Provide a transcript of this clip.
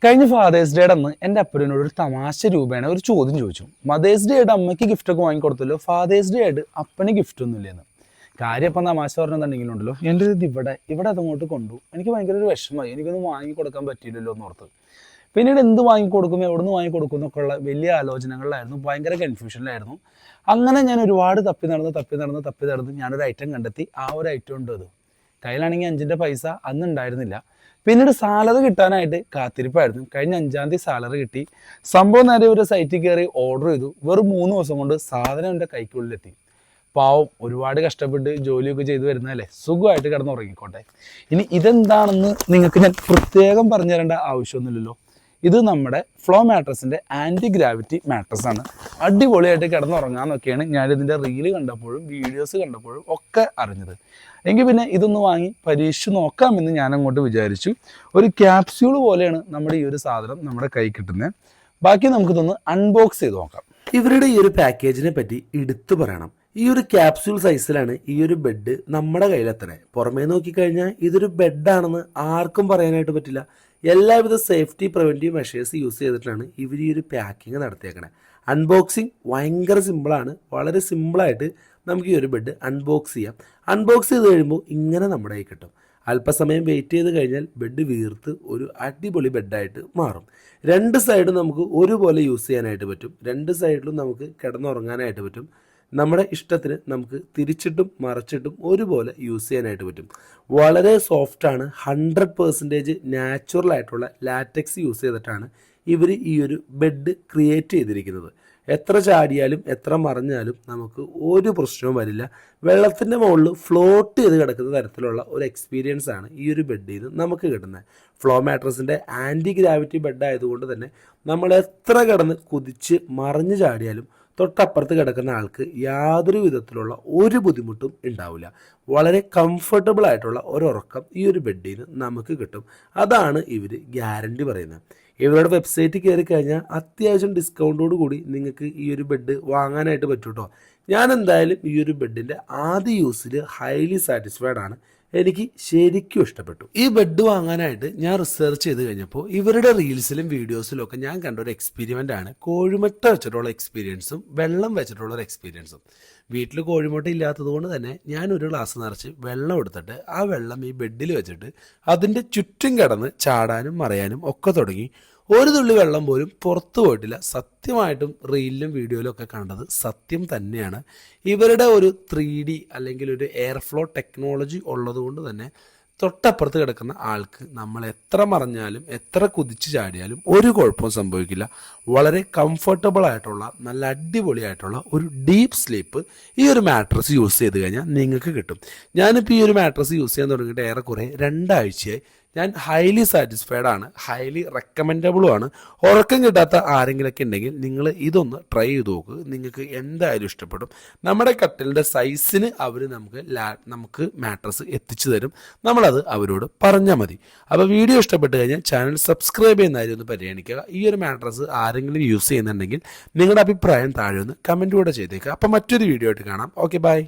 കഴിഞ്ഞ ഫാദേഴ്സ് ഡേയുടെ അന്ന് എൻ്റെ അപ്പനോട് ഒരു തമാശ രൂപേണ ഒരു ചോദ്യം ചോദിച്ചു. മദേഴ്സ് ഡേ ആയിട്ട് അമ്മയ്ക്ക് ഗിഫ്റ്റ് ഒക്കെ വാങ്ങിക്കൊടുത്തല്ലോ, ഫാദേഴ്സ് ഡേ ആയിട്ട് അപ്പന് ഗിഫ്റ്റ് ഒന്നും ഇല്ലെന്ന്. കാര്യം അപ്പം തമാശ പറഞ്ഞിട്ടുണ്ടെങ്കിലും ഉണ്ടല്ലോ, എൻ്റെ ഇത് ഇവിടെ അതങ്ങോട്ട് കൊണ്ടു. എനിക്ക് ഭയങ്കര ഒരു വിഷമമായി, എനിക്കൊന്നും വാങ്ങിക്കൊടുക്കാൻ പറ്റിയില്ലല്ലോ എന്ന് ഓർത്ത്. പിന്നീട് എന്ത് വാങ്ങിക്കൊടുക്കും, എവിടെ നിന്ന് വാങ്ങിക്കൊടുക്കും എന്നൊക്കെ ഉള്ള വലിയ ആലോചനകളിലായിരുന്നു, ഭയങ്കര കൺഫ്യൂഷനിലായിരുന്നു. അങ്ങനെ ഞാൻ ഒരുപാട് തപ്പി നടന്ന് ഞാനൊരു ഐറ്റം കണ്ടെത്തി. ആ ഒരു ഐറ്റം ഉണ്ട്. അത് കയ്യിലാണെങ്കിൽ 5ൻ്റെ പൈസ അന്ന് ഉണ്ടായിരുന്നില്ല. പിന്നീട് സാലറി കിട്ടാനായിട്ട് കാത്തിരിപ്പായിരുന്നു. കഴിഞ്ഞ 5-ാം തീയതി സാലറി കിട്ടി. സംഭവം നേരെ ഒരു സൈറ്റിൽ കയറി ഓർഡർ ചെയ്തു. വെറും 3 ദിവസം കൊണ്ട് സാധനം എൻ്റെ കൈക്കുള്ളിലെത്തി. പാവം ഒരുപാട് കഷ്ടപ്പെട്ട് ജോലിയൊക്കെ ചെയ്ത് വരുന്നതല്ലേ, സുഖമായിട്ട് കിടന്നുറങ്ങിക്കോട്ടെ. ഇനി ഇതെന്താണെന്ന് നിങ്ങൾക്ക് ഞാൻ പ്രത്യേകം പറഞ്ഞു തരേണ്ട ആവശ്യമൊന്നുമില്ലല്ലോ. ഇത് നമ്മുടെ ഫ്ലോ മാട്രസിൻ്റെ ആൻറ്റി ഗ്രാവിറ്റി മാട്രസ് ആണ്. അടിപൊളിയായിട്ട് കിടന്നുറങ്ങാമെന്നൊക്കെയാണ് ഞാനിതിൻ്റെ റീല് കണ്ടപ്പോഴും വീഡിയോസ് കണ്ടപ്പോഴും ഒക്കെ അറിഞ്ഞത്. എങ്കിൽ പിന്നെ ഇതൊന്ന് വാങ്ങി പരീക്ഷിച്ച് നോക്കാമെന്ന് ഞാൻ അങ്ങോട്ട് വിചാരിച്ചു. ഒരു ക്യാപ്സ്യൂൾ പോലെയാണ് നമ്മുടെ ഈ ഒരു സാധനം നമ്മുടെ കൈ കിട്ടുന്നത്. ബാക്കി നമുക്കിതൊന്ന് അൺബോക്സ് ചെയ്ത് നോക്കാം. ഇവരുടെ ഈ ഒരു പാക്കേജിനെ പറ്റി എടുത്തു പറയണം. ഈ ഒരു ക്യാപ്സ്യൂൾ സൈസിലാണ് ഈ ഒരു ബെഡ് നമ്മുടെ കയ്യിലെത്തണേ. പുറമേ നോക്കിക്കഴിഞ്ഞാൽ ഇതൊരു ബെഡാണെന്ന് ആർക്കും പറയാനായിട്ട് പറ്റില്ല. എല്ലാവിധ സേഫ്റ്റി പ്രിവെൻറ്റീവ് മെഷേഴ്സ് യൂസ് ചെയ്തിട്ടാണ് ഇവർ ഈ ഒരു പാക്കിങ് നടത്തിയേക്കണേ. അൺബോക്സിങ് ഭയങ്കര സിമ്പിളാണ്. വളരെ സിമ്പിളായിട്ട് നമുക്ക് ഈ ഒരു ബെഡ് അൺബോക്സ് ചെയ്യാം. അൺബോക്സ് ചെയ്ത് കഴിയുമ്പോൾ ഇങ്ങനെ നമ്മുടെ കയ്യിൽ കിട്ടും. അല്പസമയം വെയിറ്റ് ചെയ്ത് കഴിഞ്ഞാൽ ബെഡ് വീർത്ത് ഒരു അടിപൊളി ബെഡായിട്ട് മാറും. 2 സൈഡും നമുക്ക് ഒരുപോലെ യൂസ് ചെയ്യാനായിട്ട് പറ്റും. 2 സൈഡിലും നമുക്ക് കിടന്നുറങ്ങാനായിട്ട് പറ്റും. നമ്മുടെ ഇഷ്ടത്തിന് നമുക്ക് തിരിച്ചിട്ടും മറച്ചിട്ടും ഒരുപോലെ യൂസ് ചെയ്യാനായിട്ട് പറ്റും. വളരെ സോഫ്റ്റാണ്. 100% നാച്ചുറൽ ആയിട്ടുള്ള ലാറ്റക്സ് യൂസ് ചെയ്തിട്ടാണ് ഇവർ ഈ ഒരു ബെഡ് ക്രിയേറ്റ് ചെയ്തിരിക്കുന്നത്. എത്ര ചാടിയാലും എത്ര മറിഞ്ഞാലും നമുക്ക് ഒരു പ്രശ്നവും വരില്ല. വെള്ളത്തിൻ്റെ മുകളിൽ ഫ്ലോട്ട് ചെയ്ത് കിടക്കുന്ന തരത്തിലുള്ള ഒരു എക്സ്പീരിയൻസ് ആണ് ഈ ഒരു ബെഡിൽ നിന്ന് നമുക്ക് കിട്ടുന്നത്. ഫ്ലോ മാട്രസിൻ്റെ ആൻറ്റി ഗ്രാവിറ്റി ബെഡ് ആയതുകൊണ്ട് തന്നെ നമ്മൾ എത്ര കിടന്ന് കുതിച്ച് മറിഞ്ഞ് ചാടിയാലും തൊട്ടപ്പുറത്ത് കിടക്കുന്ന ആൾക്ക് യാതൊരു വിധത്തിലുള്ള ഒരു ബുദ്ധിമുട്ടും ഉണ്ടാവില്ല. വളരെ കംഫർട്ടബിൾ ആയിട്ടുള്ള ഒരു ഉറക്കം ഈ ഒരു ബെഡിൽ നിന്ന് നമുക്ക് കിട്ടും. അതാണ് ഇവർ ഗ്യാരണ്ടി പറയുന്നത്. ഇവരുടെ വെബ്സൈറ്റിൽ കയറി കഴിഞ്ഞാൽ അത്യാവശ്യം ഡിസ്കൗണ്ടോട് കൂടി നിങ്ങൾക്ക് ഈ ഒരു ബെഡ് വാങ്ങാനായിട്ട് പറ്റും കേട്ടോ. ഞാൻ എന്തായാലും ഈ ഒരു ബെഡിൻ്റെ ആദ്യ യൂസിൽ ഹൈലി സാറ്റിസ്ഫൈഡ് ആണ്. എനിക്ക് ശരിക്കും ഇഷ്ടപ്പെട്ടു. ഈ ബെഡ് വാങ്ങാനായിട്ട് ഞാൻ റിസർച്ച് ചെയ്ത് കഴിഞ്ഞപ്പോൾ ഇവരുടെ റീൽസിലും വീഡിയോസിലും ഒക്കെ ഞാൻ കണ്ട ഒരു എക്സ്പെരിമെൻ്റ് ആണ് കോഴിമുട്ട വെച്ചിട്ടുള്ള എക്സ്പീരിയൻസും വെള്ളം വെച്ചിട്ടുള്ള ഒരു എക്സ്പീരിയൻസും. വീട്ടിൽ കോഴിമുട്ട ഇല്ലാത്തത് കൊണ്ട് തന്നെ ഞാൻ ഒരു ഗ്ലാസ് നിറച്ച് വെള്ളം എടുത്തിട്ട് ആ വെള്ളം ഈ ബെഡിൽ വെച്ചിട്ട് അതിൻ്റെ ചുറ്റും കിടന്ന് ചാടാനും മറയാനും ഒക്കെ തുടങ്ങി. ഒരു തുള്ളി വെള്ളം പോലും പുറത്തു പോയിട്ടില്ല. സത്യമായിട്ടും റീലിലും വീഡിയോയിലും ഒക്കെ കണ്ടത് സത്യം തന്നെയാണ്. ഇവരുടെ ഒരു 3D അല്ലെങ്കിൽ ഒരു എയർ ഫ്ലോ ടെക്നോളജി ഉള്ളതുകൊണ്ട് തന്നെ തൊട്ടപ്പുറത്ത് കിടക്കുന്ന ആൾക്ക് നമ്മൾ എത്ര മറിഞ്ഞാലും എത്ര കുതിച്ച് ചാടിയാലും ഒരു കുഴപ്പവും സംഭവിക്കില്ല. വളരെ കംഫർട്ടബിൾ ആയിട്ടുള്ള നല്ല അടിപൊളിയായിട്ടുള്ള ഒരു ഡീപ്പ് സ്ലീപ്പ് ഈ ഒരു മാട്രസ് യൂസ് ചെയ്ത് കഴിഞ്ഞാൽ നിങ്ങൾക്ക് കിട്ടും. ഞാനിപ്പോൾ ഈ ഒരു മാട്രസ് യൂസ് ചെയ്യാൻ തുടങ്ങിയിട്ട് ഏറെക്കുറെ 2 ആഴ്ചയായി. ഞാൻ ഹൈലി സാറ്റിസ്ഫൈഡ് ആണ്. ഹൈലി റെക്കമെൻഡബിളും ആണ്. ഉറക്കം കിട്ടാത്ത ആരെങ്കിലൊക്കെ ഉണ്ടെങ്കിൽ നിങ്ങൾ ഇതൊന്ന് ട്രൈ ചെയ്ത് നോക്ക്. നിങ്ങൾക്ക് എന്തായാലും ഇഷ്ടപ്പെടും. നമ്മുടെ കട്ടിലിൻ്റെ സൈസിന് അവർ നമുക്ക് മാട്രസ് എത്തിച്ചു തരും. നമ്മളത് അവരോട് പറഞ്ഞാൽ മതി. അപ്പോൾ വീഡിയോ ഇഷ്ടപ്പെട്ട് കഴിഞ്ഞാൽ ചാനൽ സബ്സ്ക്രൈബ് ചെയ്യുന്ന കാര്യം ഒന്ന് പരിഗണിക്കുക. ഈ ഒരു മാട്രസ് ആരെങ്കിലും യൂസ് ചെയ്യുന്നുണ്ടെങ്കിൽ നിങ്ങളുടെ അഭിപ്രായം താഴെ ഒന്ന് കമൻറ്റ് കൂടെ ചെയ്തേക്കുക. അപ്പോൾ മറ്റൊരു വീഡിയോ ആയിട്ട് കാണാം. Okay, by.